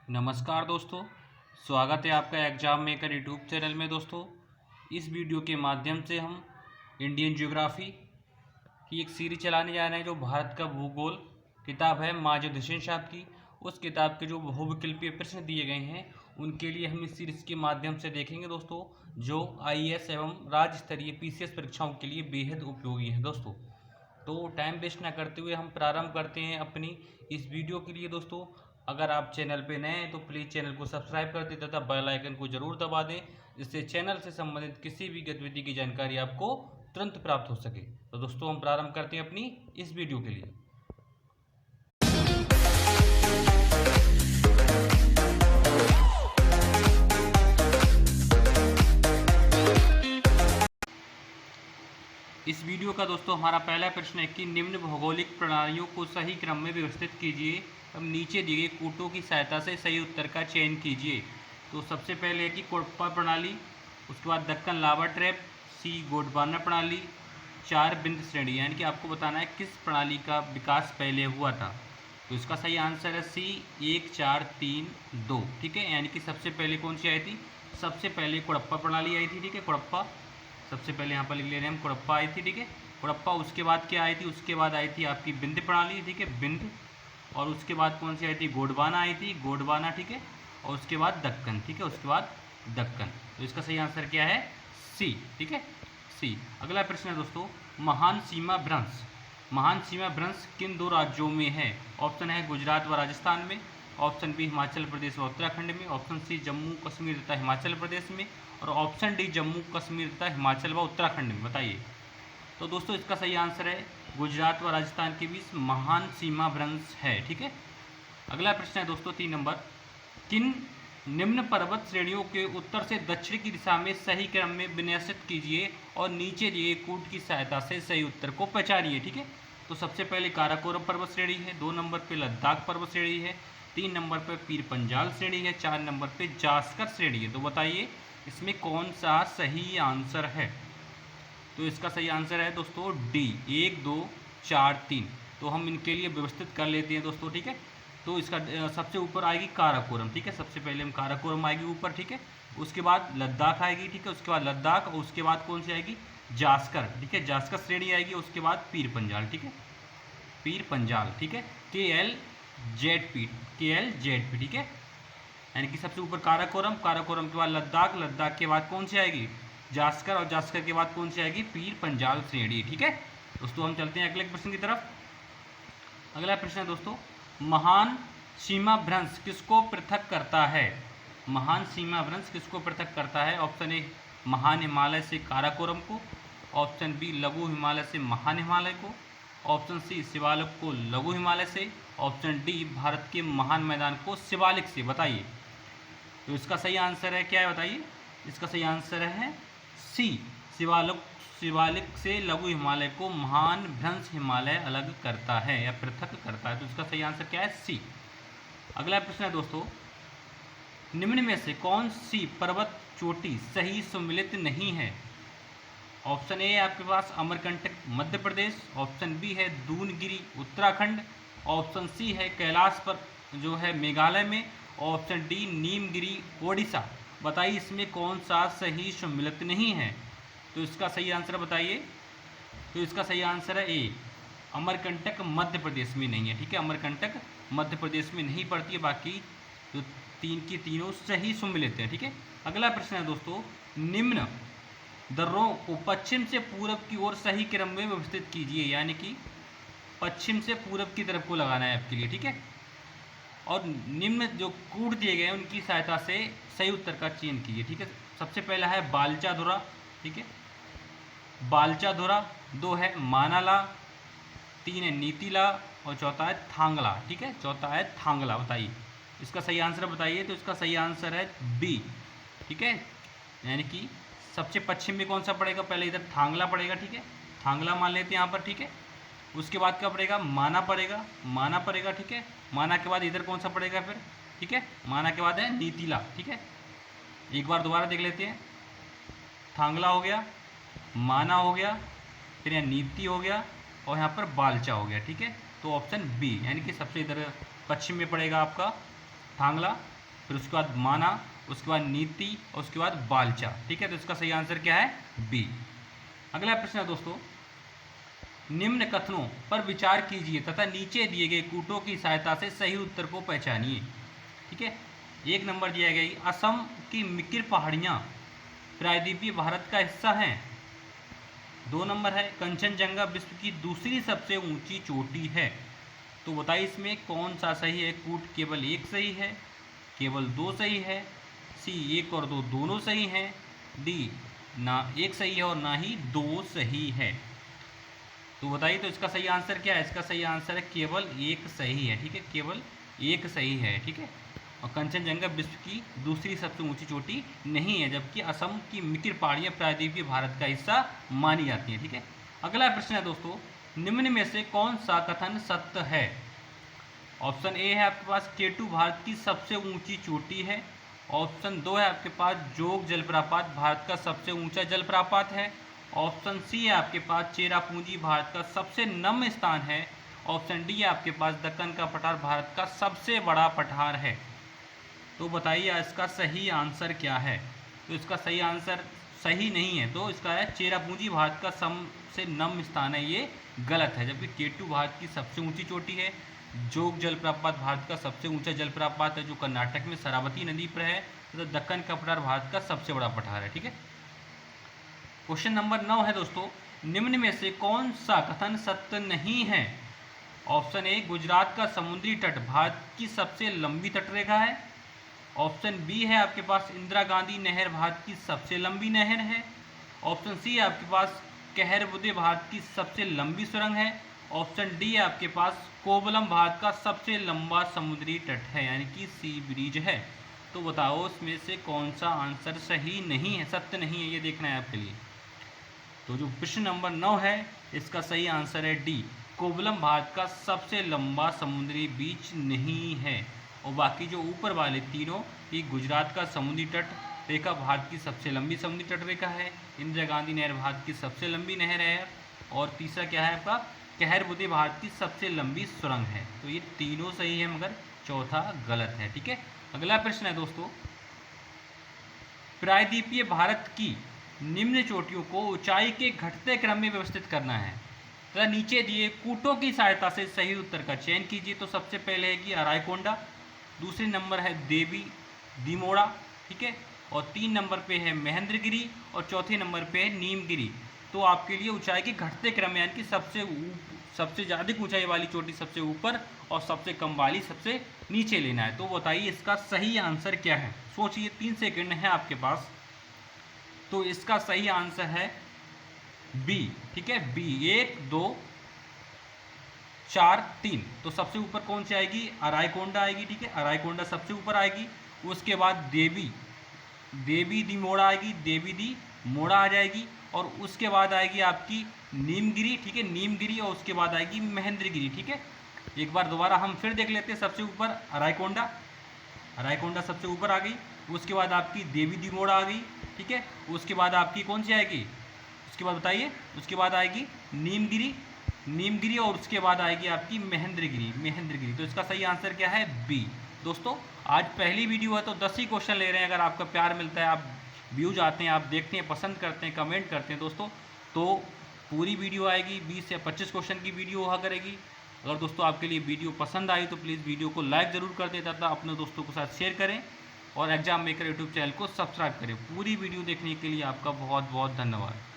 नमस्कार दोस्तों, स्वागत है आपका एग्जाम मेकर यूट्यूब चैनल में। दोस्तों, इस वीडियो के माध्यम से हम इंडियन ज्योग्राफी की एक सीरीज चलाने जा रहे हैं। जो भारत का भूगोल किताब है माजिद हुसैन साहब की, उस किताब के जो बहुविकल्पीय प्रश्न दिए गए हैं उनके लिए हम इस सीरीज के माध्यम से देखेंगे दोस्तों, जो आईएएस एवं राज्य स्तरीय पीसीएस परीक्षाओं के लिए बेहद उपयोगी है। दोस्तों, तो टाइम वेस्ट ना करते हुए हम प्रारंभ करते हैं अपनी इस वीडियो के लिए। दोस्तों, अगर आप चैनल पे नए हैं तो प्लीज़ चैनल को सब्सक्राइब कर दें तथा बेल आइकन को जरूर दबा दें, जिससे चैनल से संबंधित किसी भी गतिविधि की जानकारी आपको तुरंत प्राप्त हो सके। तो दोस्तों, हम प्रारंभ करते हैं अपनी इस वीडियो के लिए। इस वीडियो का दोस्तों हमारा पहला प्रश्न है कि निम्न भौगोलिक प्रणालियों को सही क्रम में व्यवस्थित कीजिए। अब नीचे दिए गए कूटों की सहायता से सही उत्तर का चयन कीजिए। तो सबसे पहले है कि कोडप्पा प्रणाली, उसके बाद दक्कन लावा ट्रैप, सी गोंडवाना प्रणाली, 4 बिंद श्रेणी, यानी कि आपको बताना है किस प्रणाली का विकास पहले हुआ था। तो इसका सही आंसर है सी 1 4 3 2। ठीक है, यानी कि सबसे पहले कौन सी आई थी? सबसे पहले कोडप्पा प्रणाली आई थी। ठीक है, कोडप्पा सबसे पहले यहाँ पर लिख ले रहे हैं हम, कोडप्पा आई थी। ठीक है, कोडप्पा। उसके बाद क्या आई थी? उसके बाद आई थी आपकी बिंद प्रणाली। ठीक है, बिंद। और उसके बाद कौन सी आई थी? गोंडवाना आई थी, गोंडवाना। ठीक है, और उसके बाद दक्कन। ठीक है, उसके बाद दक्कन। तो इसका सही आंसर क्या है? सी। ठीक है, सी। अगला प्रश्न है दोस्तों, महान सीमा भ्रंश। महान सीमा भ्रंश किन 2 राज्यों में है? ऑप्शन है गुजरात व राजस्थान में, ऑप्शन बी हिमाचल प्रदेश व उत्तराखंड में, ऑप्शन सी जम्मू कश्मीर तथा हिमाचल प्रदेश में, और ऑप्शन डी जम्मू कश्मीर तथा हिमाचल व उत्तराखंड में। बताइए। तो दोस्तों, इसका सही आंसर है गुजरात व राजस्थान के बीच महान सीमा भ्रंश है। ठीक है, अगला प्रश्न है दोस्तों 3 नंबर, किन निम्न पर्वत श्रेणियों के उत्तर से दक्षिण की दिशा में सही क्रम में विन्यासित कीजिए और नीचे दिए कूट की सहायता से सही उत्तर को पहचानिए। ठीक है, तो सबसे पहले काराकोरम पर्वत श्रेणी है, 2 नंबर पे लद्दाख पर्वत श्रेणी है, 3 नंबर पे पीर पंजाल श्रेणी है, 4 नंबर पे जास्कर श्रेणी है। तो बताइए इसमें कौन सा सही आंसर है? तो इसका सही आंसर है दोस्तों डी 1 2 4 3। तो हम इनके लिए व्यवस्थित कर लेते हैं दोस्तों। ठीक है, तो इसका सबसे ऊपर आएगी काराकोरम। ठीक है, सबसे पहले हम काराकोरम आएगी ऊपर। ठीक है, उसके बाद लद्दाख आएगी। ठीक है, उसके बाद लद्दाख, और उसके बाद कौन सी आएगी? जास्कर। ठीक है, जास्कर श्रेणी आएगी। उसके बाद पीर पंजाल। ठीक है, पीर पंजाल। ठीक है, KLZP, KLZP। ठीक है, यानी कि सबसे ऊपर काराकोरम, काराकोरम के बाद लद्दाख, लद्दाख के बाद कौन सी आएगी? जास्कर, और जास्कर के बाद कौन सी आएगी? पीर पंजाल श्रेणी। ठीक है दोस्तों, हम चलते हैं अगले प्रश्न की तरफ। अगला प्रश्न है दोस्तों, महान सीमा भ्रंश किसको पृथक करता है? महान सीमा भ्रंश किसको पृथक करता है? ऑप्शन ए महान हिमालय से काराकोरम को, ऑप्शन बी लघु हिमालय से महान हिमालय को, ऑप्शन सी शिवालिक को लघु हिमालय से, ऑप्शन डी भारत के महान मैदान को शिवालिक से। बताइए। तो इसका सही आंसर है क्या है? बताइए। इसका सही आंसर है सी शिवालिक। शिवालिक से लघु हिमालय को महान भ्रंश हिमालय अलग करता है या पृथक करता है। तो इसका सही आंसर क्या है? सी। अगला प्रश्न है दोस्तों, निम्न में से कौन सी पर्वत चोटी सही सम्मिलित नहीं है? ऑप्शन ए है आपके पास अमरकंटक मध्य प्रदेश, ऑप्शन बी है दूनगिरी उत्तराखंड, ऑप्शन सी है कैलाश पर जो है मेघालय में, ऑप्शन डी नीमगिरी ओडिशा। बताइए इसमें कौन सा सही सम्मिलित नहीं है? तो इसका सही आंसर बताइए। तो इसका सही आंसर है ए अमरकंटक मध्य प्रदेश में नहीं है। ठीक है, अमरकंटक मध्य प्रदेश में नहीं पड़ती है, बाकी जो 3 की तीनों सही सम्मिलित हैं। ठीक है, अगला प्रश्न है दोस्तों, निम्न दर्रों को पश्चिम से पूरब की ओर सही क्रम में व्यवस्थित कीजिए, यानी कि पश्चिम से पूरब की तरफ को लगाना है आपके लिए। ठीक है, और निम्न जो कूट दिए गए हैं उनकी सहायता से सही उत्तर का चयन कीजिए। ठीक है, सबसे पहला है बालचा धुरा। ठीक है, बालचा धुरा, 2 है मानाला, 3 है नीतिला, और चौथा है थांगला। ठीक है, चौथा है थांगला। बताइए इसका सही आंसर बताइए। तो इसका सही आंसर है बी। ठीक है, यानी कि सबसे पश्चिम में कौन सा पड़ेगा? पहले इधर थांगला पड़ेगा। ठीक है, थांगला मान लेते हैं यहाँ पर। ठीक है, उसके बाद क्या पड़ेगा? माना पड़ेगा, माना पड़ेगा। ठीक है, माना के बाद इधर कौन सा पड़ेगा फिर? ठीक है, माना के बाद है नीतिला। ठीक है, एक बार दोबारा देख लेते हैं। थांगला हो गया, माना हो गया, फिर यहाँ नीति हो गया, और यहाँ पर बालचा हो गया। ठीक है, तो ऑप्शन बी, यानी कि सबसे इधर पश्चिम में पड़ेगा आपका थांगला, फिर उसके बाद माना, उसके बाद नीति और उसके बाद बालचा। ठीक है, तो इसका सही आंसर क्या है? बी। अगला प्रश्न है दोस्तों, निम्न कथनों पर विचार कीजिए तथा नीचे दिए गए कूटों की सहायता से सही उत्तर को पहचानिए। ठीक है, 1 नंबर दिया गया असम की मिकिर पहाड़ियाँ प्रायद्वीपीय भारत का हिस्सा हैं। 2 नंबर है कंचनजंगा विश्व की दूसरी सबसे ऊंची चोटी है। तो बताइए इसमें कौन सा सही है? कूट केवल एक सही है, केवल 2 सही है, सी 1 और 2 दोनों सही हैं, डी ना 1 सही है और ना ही 2 सही है। तो बताइए तो इसका सही आंसर क्या है? इसका सही आंसर है केवल 1 सही है। ठीक है, केवल 1 सही है। ठीक है, और कंचनजंगा विश्व की दूसरी सबसे ऊंची चोटी नहीं है, जबकि असम की मिकिर पहाड़ियाँ प्रायद्वीपीय भारत का हिस्सा मानी जाती हैं। ठीक है, अगला प्रश्न है दोस्तों, निम्न में से कौन सा कथन सत्य है? ऑप्शन ए है आपके पास केटू भारत की सबसे ऊंची चोटी है। ऑप्शन 2 है आपके पास जोग जलप्रपात भारत का सबसे ऊंचा जलप्रपात है। ऑप्शन सी है आपके पास चेरापूंजी भारत का सबसे नम्य स्थान है। ऑप्शन डी है आपके पास दक्कन का पठार भारत का सबसे बड़ा पठार है। तो बताइए इसका सही आंसर क्या है? तो इसका सही आंसर सही नहीं है, तो इसका है चेरापूंजी भारत का सबसे नम्य स्थान है, ये गलत है। जबकि केटू भारत की सबसे ऊंची चोटी है। जोग जलप्रपात भारत का सबसे ऊंचा जलप्रपात है जो कर्नाटक में शरावती नदी पर है। तो दक्कन का पठार भारत का सबसे बड़ा पठार है। ठीक है, क्वेश्चन नंबर 9 है दोस्तों, निम्न में से कौन सा कथन सत्य नहीं है? ऑप्शन ए गुजरात का समुद्री तट भारत की सबसे लंबी तटरेखा है। ऑप्शन बी है आपके पास इंदिरा गांधी नहर भारत की सबसे लंबी नहर है। ऑप्शन सी है आपके पास कहरबुदे भारत की सबसे लंबी सुरंग है। ऑप्शन डी है आपके पास कोवलम भारत का सबसे लंबा समुद्री तट है, यानी कि सी ब्रिज है। तो बताओ इसमें से कौन सा आंसर सही नहीं है, सत्य नहीं है, ये देखना है आपके लिए। तो जो प्रश्न नंबर 9 है इसका सही आंसर है डी, कोवलम भारत का सबसे लंबा समुद्री बीच नहीं है। और बाकी जो ऊपर वाले तीनों, ये गुजरात का समुद्री तट रेखा भारत की सबसे लंबी समुद्री तट रेखा है, इंदिरा गांधी नहर भारत की सबसे लंबी नहर है, और तीसरा क्या है आपका कहरबुदे भारत की सबसे लंबी सुरंग है। तो ये तीनों सही है मगर चौथा गलत है। ठीक है, अगला प्रश्न है दोस्तों, प्रायद्वीपीय भारत की निम्न चोटियों को ऊंचाई के घटते क्रम में व्यवस्थित करना है तथा नीचे दिए कूटों की सहायता से सही उत्तर का चयन कीजिए। तो सबसे पहले है कि अराईकोंडा, दूसरे नंबर है देवी दिमोड़ा। ठीक है, और 3 नंबर पे है महेंद्रगिरी और चौथे नंबर पे है नीमगिरी। तो आपके लिए ऊंचाई के घटते क्रम में, यानी कि सबसे ज़्यादा ऊंचाई वाली चोटी सबसे ऊपर और सबसे कम वाली सबसे नीचे लेना है। तो बताइए इसका सही आंसर क्या है? सोचिए, 3 सेकंड है आपके पास। तो इसका सही आंसर है बी। ठीक है, बी 1 2 4 3। तो सबसे ऊपर कौन सी आएगी? अराईकोंडा आएगी। ठीक है, अराईकोंडा सबसे ऊपर आएगी। उसके बाद देवी दी मोड़ा आएगी, देवी दी मोड़ा आ जाएगी, और उसके बाद आएगी आपकी नीमगिरी। ठीक है, नीमगिरी, और उसके बाद आएगी महेंद्रगिरी। ठीक है, एक बार दोबारा हम फिर देख लेते हैं। सबसे ऊपर अराईकोंडा सबसे ऊपर आ गई। उसके बाद आपकी देवी दी मोड़ा आ गई। ठीक है, उसके बाद आपकी कौन सी आएगी? उसके बाद बताइए। उसके बाद आएगी नीमगिरी, और उसके बाद आएगी आपकी महेंद्रगिरी। तो इसका सही आंसर क्या है? बी। दोस्तों आज पहली वीडियो है तो 10 ही क्वेश्चन ले रहे हैं। अगर आपका प्यार मिलता है, आप व्यूज आते हैं, आप देखते हैं, पसंद करते हैं, कमेंट करते हैं दोस्तों, तो पूरी वीडियो आएगी, 20 या 25 क्वेश्चन की वीडियो हुआ करेगी। अगर दोस्तों आपके लिए वीडियो पसंद आई तो प्लीज़ वीडियो को लाइक ज़रूर कर दें तथा अपने दोस्तों के साथ शेयर करें, और एग्जाम मेकर यूट्यूब चैनल को सब्सक्राइब करें। पूरी वीडियो देखने के लिए आपका बहुत बहुत धन्यवाद।